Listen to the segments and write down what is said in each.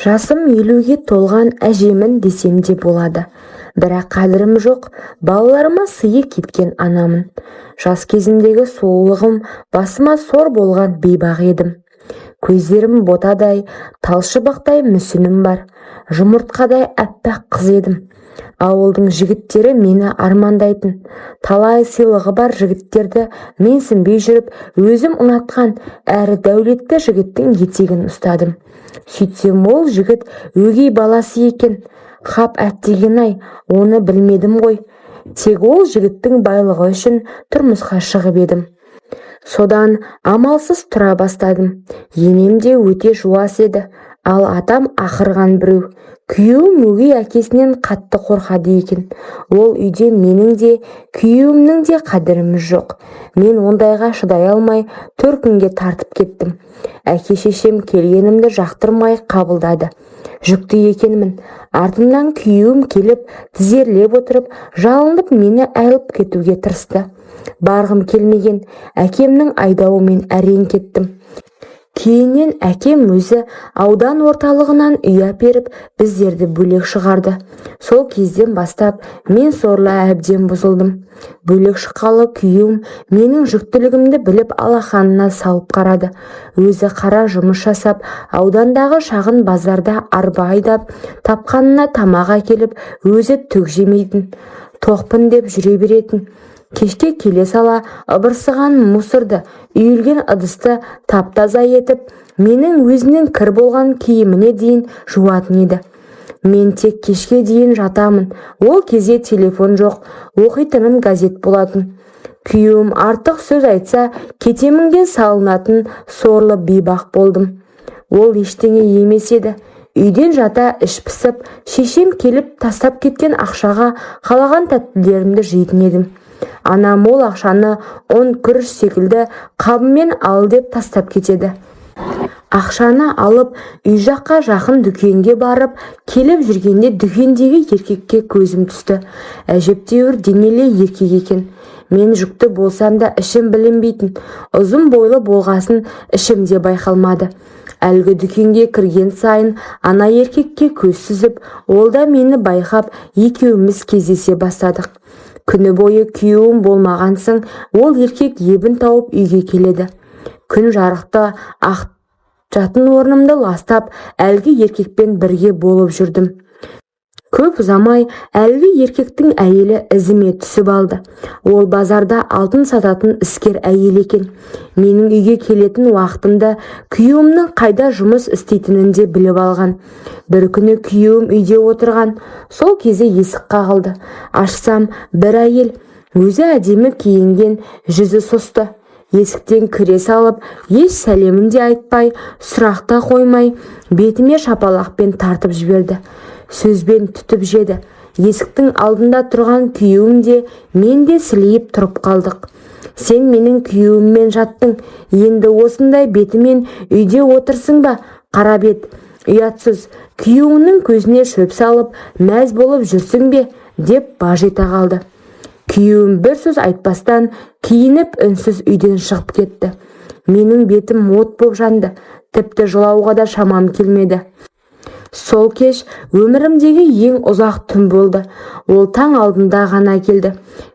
Жасым 50-ге толған әжемін десем де болады. Бірақ қадірім жоқ, балаларыма сыйы кеткен анамын. Жас кезімдегі сұлулығым басыма сор болған бейбақ едім. Көздерім ботадай, талшыбақтай мүсінім бар. Жұмыртқадай әппақ қыз едім. Ауылдың жігіттері мені армандайтын. Талай сыйлығы бар жігіттерді менсінбей жүріп, өзім ұнатқан әрі дәулетті жігіттің етегін ұстадым. Сөйтсем ол жігіт өгей баласы екен. Хап әттеген-ай, оны білмедім ғой. Тек ол жігіттің байлығы үшін тұрмысқа шығып едім. Содан амалсыз тұра бастадым. Енем де өте жуас еді, ал атам ақырған біреу. Күйеуім өгей әкесінен қатты қорқады екен. Ол үйде менің де, күйеуімнің де қадіріміз жоқ. Мен ондайға шыдай алмай, 4 күнге тартып кеттім. Әке-шешем келгенімді жақтырмай қабылдады. Жүкті екенмін. Артымнан күйеуім келіп, тізерлеп отырып, жалынып мені алып кетуге тырысты. Барғым келмеген, әкемнің айдауымен әрең кеттім. Кейіннен әкем өзі аудан орталығынан үй әперіп, біздерді бөлек шығарды. Сол кезден бастап мен сорлы әбден бұзылдым. Бөлек шыққалы күйеуім менің жүктілігімді біліп алақанына салып қарады. Өзі қара жұмыс жасап, аудандағы шағын базарда арба айдап, тапқанына тамақ әкеліп, өзі түк жемейтін. Тоқпын деп жүре беретін. Кешке келе сала ыбырсыған мусорды, үйілген ыдысты тап-таза етіп, менің өзінің кір болған киіміне дейін жуатын еді. Мен тек кешке дейін жатамын. Ол кезде телефон жоқ, оқитыным газет болатын. Күйеуім артық сөз айтса, кетемінге салынатын сорлы бейбақ болдым. Ол ештеңе емес еді. Үйден жата іш пісіп, шешем келіп тастап кеткен ақшаға қалаған тәттілерімді жейтін едім. Анам ол ақшаны 10 күріш секілді қабымен ал деп тастап кетеді. Ақшаны алып үй жаққа жақын дүкенге барып, келіп жүргенде дүкендегі еркекке көзім түсті. Әжептәуір денелі еркек екен. Мен жүкті болсам да ішім білінбейтін. Ұзын бойлы болғасын ішімде байқалмады. Әлгі дүкенге кірген сайын ана еркекке көз сүзіп, ол да мені байқап, екеуміз кездесе бастадық. Күні бойы күйеуім болмағансың, ол еркек ебін тауып үйге келеді. Күн жарықты ақ жатын орнымды ластап, әлгі еркекпен бірге болып жүрдім. Көп ұзамай әлгі еркектің әйелі ізіме түсіп алды. Ол базарда алтын сататын іскер әйел екен. Менің үйге келетін уақытымда күйеуімнің қайда жұмыс істейтінін де біліп алған. Бір күні күйеуім үйде отырған. Сол кезде есік қағылды. Ашсам, бір әйел, өзі әдемі киінген, жүзі сұсты. Есіктен кіре салып, еш сәлемін де айтпай, сұрақ та қоймай, бетіме шапалақпен тартып жіберді. Сөзбен түтіп жеді. Есіктің алдында тұрған күйеуім де, мен де сілейіп тұрып қалдық. Сен менің күйеуіммен жаттың, енді осындай бетімен үйде отырсың ба? Қара бет, ұятсыз, күйеуінің көзіне шөп салып, мәз болып жүрсің бе? Деп бажита қалды. Күйеуім бір сөз айтпастан киініп үнсіз үйден шығып кетті. Менің бетім от боп жанды, тіпті жылауға да шамам келмеді. Сол кеш өмірімдегі ең ұзақ түн болды. Ол таң алдында ғана келді.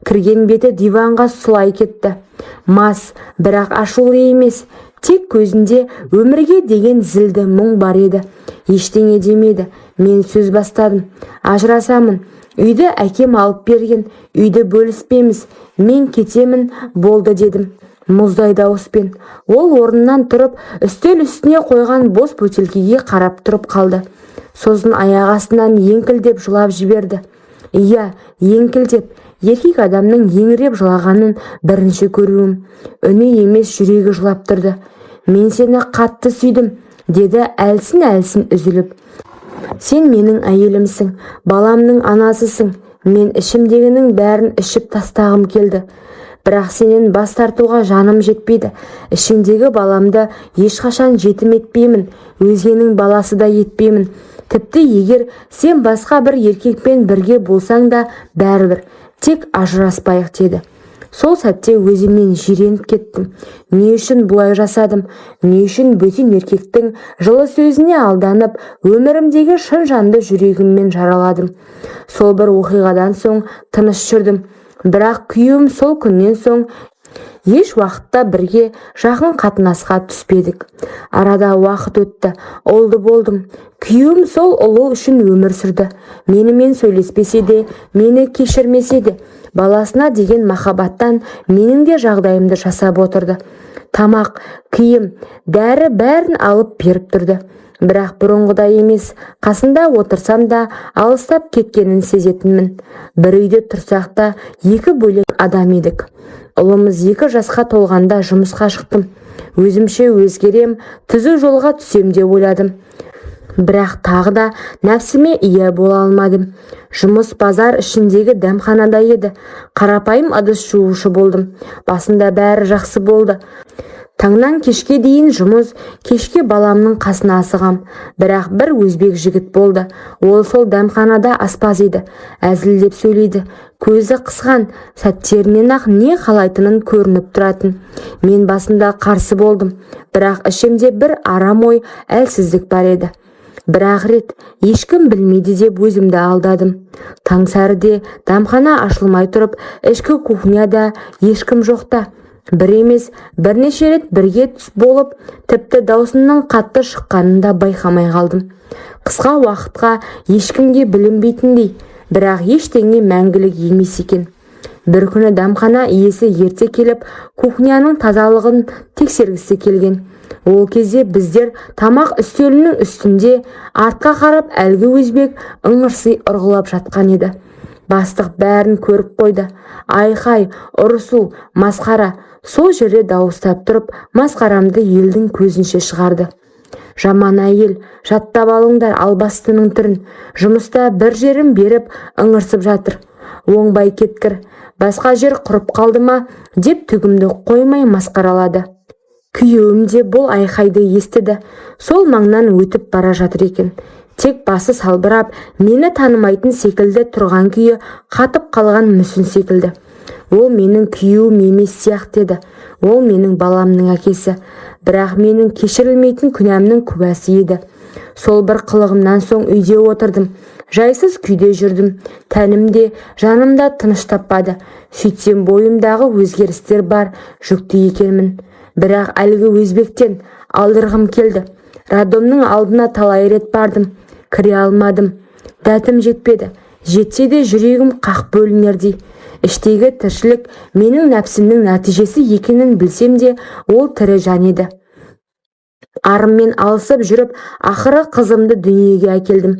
Кірген беті диванға сұлай кетті. Мас, бірақ ашулы емес. Тек көзінде өмірге деген зілді мұң бар еді. Ештеңе демеді. Мен сөз бастадым. Ажырасамын. Үйді әкем алып берген. Үйді бөліспейміз. Мен кетемін, болды дедім. Мұздай дауыспен. Ол орнынан тұрып, үстел үстіне қойған бос бөтелкеге қарап тұрып қалды. Сосын аяқ астынан еңкілдеп жылап жіберді. Иә, еңкілдеп, еркек адамның еңіреп жылағанын бірінші көруім. Үні емес, жүрегі жылап тұрды. Мен сені қатты сүйдім, деді әлсін үзіліп. Сен менің әйелімсің, баламның анасысың. Мен ішімдегінің бәрін ішіп тастағым келді. Бірақ сенен бас тартуға жаным жетпейді. Ішіңдегі баламды ешқашан жетім етпеймін, өзгенің баласы да етпеймін. Тіпті егер сен басқа бір еркекпен бірге болсаң да бәрібір, тек ажыраспайық деді. Сол сәтте өзімнен жиреніп кеттім. Не үшін бұлай жасадым? Не үшін бөтен еркектің жылы сөзіне алданып, өмірімдегі шын жанды жүрегіммен жараладым? Сол бір оқиғадан соң тыныш жүрдім. Бірақ күйеуім сол күннен соң еш уақытта бірге жақын қатынасқа түспедік. Арада уақыт өтті, олды болдым. Күйеуім сол ұлы үшін өмір сүрді. Менімен сөйлеспесе де, мені кешірмесе де, баласына деген махаббаттан менің де жағдайымды жасап отырды. Тамақ, киім, дәрі бәрін алып беріп тұрды. Бірақ бұрынғыдай емес, қасында отырсам да алыстап кеткенін сезетінмін. Бір үйде тұрсақ та екі бөлек адам едік. Ұлымыз 2 жасқа толғанда жұмысқа шықтым. Өзімше өзгерем, түзу жолға түсем деп ойладым. Бірақ тағы да нәпсіме ие бола алмадым. Жұмыс базар ішіндегі дәмханада еді. Қарапайым ыдыс жуушы болдым. Басында бәрі жақсы болды. Таңнан кешке дейін жұмыс, кешке баламның қасына асығам. Бірақ бір өзбек жігіт болды. Ол сол дәмханада аспаз еді. Әзілдеп сөйлейді. Көзі қысқан, сәттерінен ақ не қалайтынын көрініп тұратын. Мен басында қарсы болдым. Бірақ ішімде бір арам ой, әлсіздік бар еді. Бірақ рет ешкім білмейді деп өзімді алдадым. Таңсәріде дәмхана ашылмай тұрып, ішкі кухняда ешкім жоқта. Бір емес, бірнеше рет бірге түс болып, тіпті даусының қатты шыққанын да байқамай қалдым. Қысқа уақытқа ешкімге білінбейтіндей, бірақ ештеңе мәңгілік емес екен. Бір күні дәмхана иесі ерте келіп, кухняның тазалығын тексергісі келген. Ол кезде біздер тамақ үстелінің үстінде артқа қарап әлгі өзбек ыңырси ұрғылап жатқан еді. Бастық бәрін көріп қойды. Айқай, ұрысу, масқара. Сол жерде дауыстап тұрып, масқарамды елдің көзінше шығарды. Жаман әйел, жаттап алыңдар албастының түрін. Жұмыста бір жерім беріп ыңырсып жатыр. Оңбай кеткір, басқа жер құрып қалды ма, деп түгімді қоймай масқаралады. Күйеуім де бұл айқайды естіді. Сол маңнан өтіп бара жатыр екен. Тек басы салбырап, мені танымайтын секілді тұрған күйі қатып қалған мүсін секілді. Ол менің күйеуім емес сияқты еді. Ол менің баламның әкесі. Бірақ менің кешірілмейтін күнәмнің куәсі еді. Сол бір қылығымнан соң үйде отырдым. Жайсыз күйде жүрдім. Тәнімде, жанымда тыныш таппады. Сөйтсем бойымдағы өзгерістер бар, жүкті екенмін. Бірақ әлгі өзбектен алдырғым келді. Радомның алдына талай рет бардым. Кіре алмадым. Дәтім жетпеді. Жетсе де жүрегім қақ бөлінердей. Іштегі тіршілік менің нәпсімнің нәтижесі екенін білсем де, ол тірі жан еді. Арыммен алысып жүріп, ақыры қызымды дүниеге әкелдім.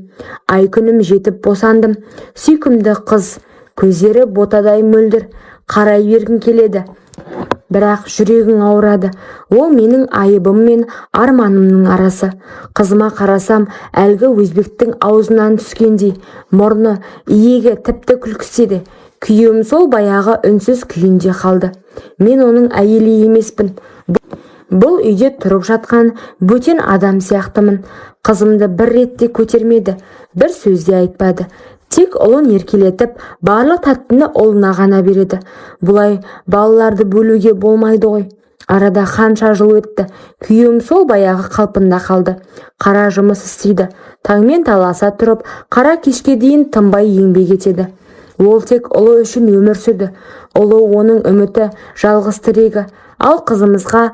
Ай күнім жетіп босандым. Сүйкімді қыз, көздері ботадай мөлдір, қарай бергім келеді. Бірақ жүрегің ауырады. Ол менің айыбым мен арманымның арасы. Қызыма қарасам, әлгі өзбектің аузынан түскендей, мұрны, иегі тіпті күлкісі еді. Күйеуім сол баяғы үнсіз күйінде қалды. Мен оның әйелі емеспін. Бұл үйде тұрып жатқан бөтен адам сияқтымын. Қызымды бір ретте көтермеді, бір сөзде айтпады. Тек ұлын еркелетіп, барлық тәттіні ұлына ғана береді. Бұлай балаларды бөлуге болмайды ғой. Арада қанша жыл өтті. Күйеуім сол баяғы қалпында қалды. Қара жұмыс істейді. Таңмен таласа тұрып, қара кешке дейін тынбай еңбек етеді. Ол тек ұлы үшін өмір сүрді. Ұлы оның үміті, жалғыз тірегі. Ал қызымызға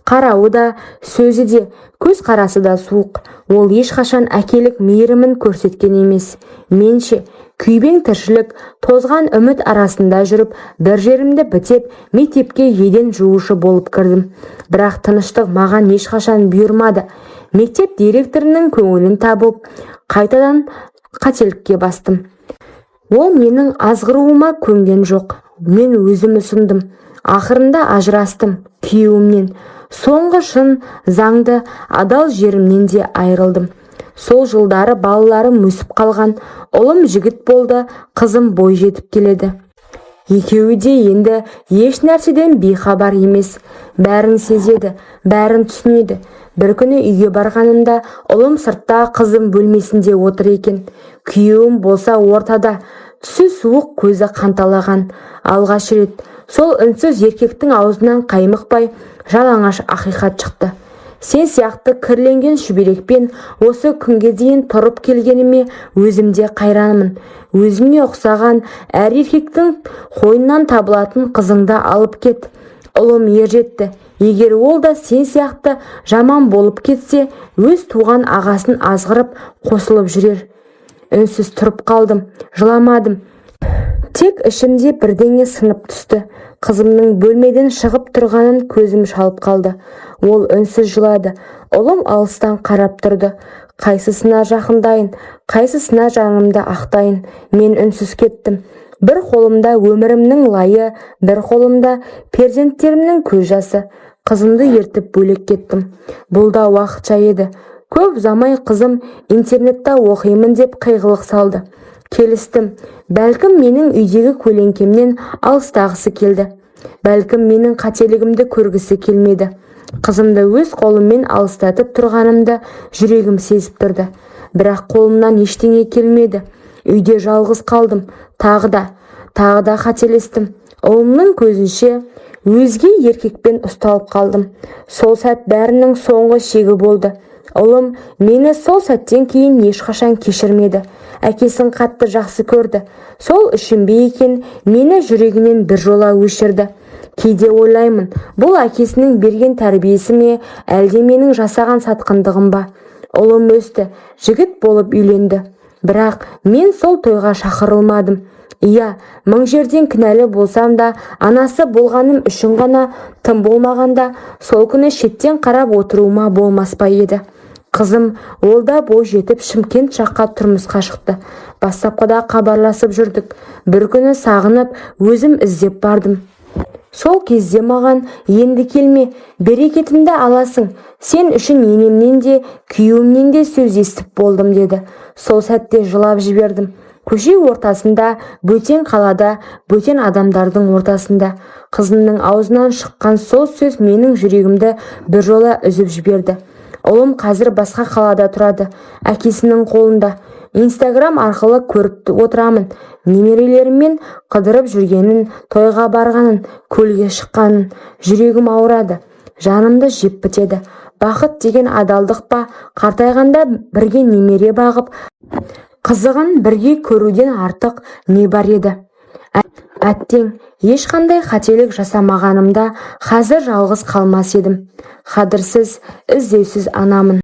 қарауы да, сөзі де, көз қарасы да суық. Ол ешқашан әкелік мейірімін көрсеткен емес. Менше, күйбең тіршілік, тозған үміт арасында жүріп, бір жерімді бітеп, мектепке еден жуушы болып кірдім. Бірақ тыныштық маған ешқашан бұйырмады. Мектеп директорының көңілін табып, қайтадан қателікке бастым. Ол менің азғыруыма көнген жоқ. Мен өзім ұсындым. Ақырында ажырастым күйеуімнен. Соңғы шын заңды адал жерімнен де айырылдым. Сол жылдары балаларым өсіп қалған. Ұлым жігіт болды, қызым бой жетіп келеді. Екеуі де енді еш нәрседен бейхабар емес. Бәрін сезеді, бәрін түсінеді. Бір күні үйге барғанымда ұлым сыртта, қызым бөлмесінде отыр екен. Күйеуім болса ортада. түсі суық, көзі қанталаған. Алғаш рет сол үнсіз еркектің аузынан қаймықпай жалаңаш ақиқат шықты. Сен сияқты кірленген шүберекпен осы күнге дейін тұрып келгеніме өзімде қайранмын. Өзіңе ұқсаған әр еркектің қойнынан табылатын қызыңды алып кет. Ұлым ер жетті. Егер ол да сен сияқты жаман болып кетсе, өз туған ағасын азғырып қосылып жүрер. Үнсіз тұрып қалдым, жыламадым. Тек ішімде бірдеңе сынып түсті. Қызымның бөлмеден шығып тұрғанын көзім шалып қалды. Ол үнсіз жылады. Ұлым алыстан қарап тұрды. Қайсысына жақындайын, қайсысына жанымды ақтайын. Мен үнсіз кеттім. Бір қолымда өмірімнің лайы, бір қолымда перзенттерімнің көз жасы. Қызымды ертіп бөлек кеттім. Бұл да уақытша еді. Көп замай қызым интернетта оқимын деп қиғылық салды. Келістім. Бәлкім менің үйдегі көлеңкемнен алыстағысы келді. Бәлкім менің қателігімді көргісі келмеді. Қызымды өз қолыммен алыстатып тұрғанымды жүрегім сезіп тұрды. Бірақ қолымнан ештеңе келмеді. Үйде жалғыз қалдым. Тағы да қателестім. Ұлымның көзінше өзге еркекпен ұсталып қалдым. Сол сәт бәрінің соңғы шегі болды. Ұлым мені сол сәттен кейін ешқашан кешірмеді. Әкесін қатты жақсы көрді. Сол үшін бе екен мені жүрегінен біржола өшірді. Кейде ойлаймын, бұл әкесінің берген тәрбиесі ме, әлде менің жасаған сатқындығым ба? Ұлым өсті, жігіт болып үйленді. Бірақ мен сол тойға шақырылмадым. Иә, мың жерден кінәлі болсам да, анасы болғаным үшін ғана, тым болмағанда сол күні шеттен қарап отыруыма болмас па еді. Қызым олда бой жетіп Шымкент жаққа тұрмысқа шықты. Бастапқыда хабарласып жүрдік. Бір күні сағынып, өзім іздеп бардым. Сол кезде маған енді келме, берекетімді аласың. Сен үшін енемнен де, күйеуімнен де сөз естіп болдым деді. Сол сәтте жылап жібердім. Көше ортасында, бөтен қалада, бөтен адамдардың ортасында. Қызымның аузынан шыққан сол сөз менің жүрегімді біржола үзіп жіберді. Ұлым қазір басқа қалада тұрады, әкесінің қолында. Инстаграм арқылы көріп отырамын. Немерелеріммен қыдырып жүргенін, тойға барғанын, көлге шыққанын. Жүрегім ауырады, жанымды жеп бітеді. Бақыт деген адалдық па, қартайғанда бірге немере бағып, қызығын бірге көруден артық не бар еді? Әттең, ешқандай қателік жасамағанымда қазір жалғыз қалмас едім. Қадірсіз, іздеусіз анамын.